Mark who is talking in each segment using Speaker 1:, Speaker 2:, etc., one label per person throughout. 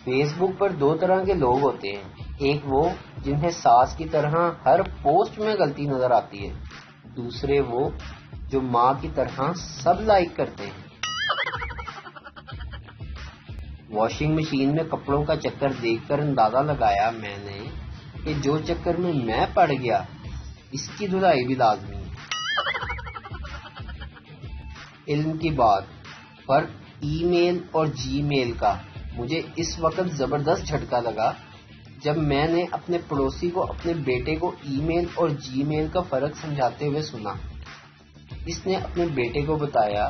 Speaker 1: Face بک پر دو طرح کے لوگ ہوتے ہیں، ایک وہ جنہیں ساس کی طرح ہر پوسٹ میں غلطی نظر آتی ہے، دوسرے وہ جو ماں کی طرح سب لائک کرتے ہیں۔ واشنگ مشین میں کپڑوں کا چکر دیکھ کر اندازہ لگایا میں نے کہ جو چکر میں پڑ گیا اس کی دھلائی بھی لازمی ہے۔ علم کی بات، فرق ای میل اور جی میل کا مجھے اس وقت زبردست جھٹکا لگا جب میں نے اپنے پڑوسی کو اپنے بیٹے کو ای میل اور جی میل کا فرق سمجھاتے ہوئے سنا۔ اس نے اپنے بیٹے کو بتایا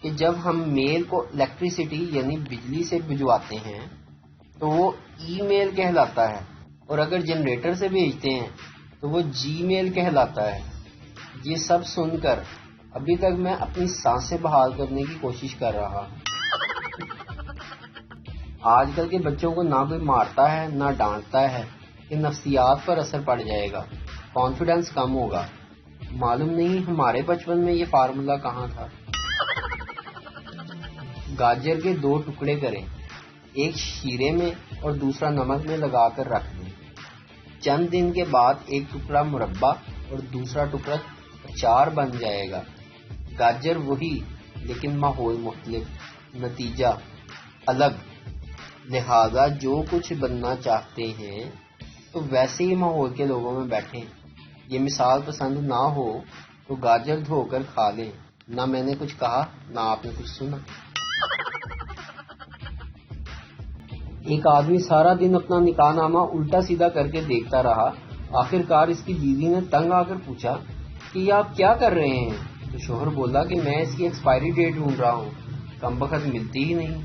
Speaker 1: کہ جب ہم میل کو الیکٹریسٹی یعنی بجلی سے بھجواتے ہیں تو وہ ای میل کہلاتا ہے، اور اگر جنریٹر سے بھیجتے ہیں تو وہ جی میل کہلاتا ہے۔ یہ سب سن کر ابھی تک میں اپنی سانسیں بحال کرنے کی کوشش کر رہا ہوں۔ آج کل کے بچوں کو نہ کوئی مارتا ہے نہ ڈانٹتا ہے کہ نفسیات پر اثر پڑ جائے گا، کانفیڈنس کم ہوگا۔ معلوم نہیں ہمارے بچپن میں یہ فارمولا کہاں تھا۔ گاجر کے دو ٹکڑے کریں، ایک شیرے میں اور دوسرا نمک میں لگا کر رکھ دیں۔ چند دن کے بعد ایک ٹکڑا مربع اور دوسرا ٹکڑا اچار بن جائے گا۔ گاجر وہی لیکن ماحول مختلف، نتیجہ الگ۔ لہذا جو کچھ بننا چاہتے ہیں تو ویسے ہی ماحول کے لوگوں میں بیٹھیں۔ یہ مثال پسند نہ ہو تو گاجر دھو کر کھا لیں۔ نہ میں نے کچھ کہا نہ آپ نے کچھ سنا۔ ایک آدمی سارا دن اپنا نکاح نامہ الٹا سیدھا کر کے دیکھتا رہا۔ آخر کار اس کی بیوی نے تنگ آ کر پوچھا کہ یہ آپ کیا کر رہے ہیں؟ تو شوہر بولا کہ میں اس کی ایکسپائری ڈیٹ ڈھونڈ رہا ہوں، کمبخت ملتی ہی نہیں۔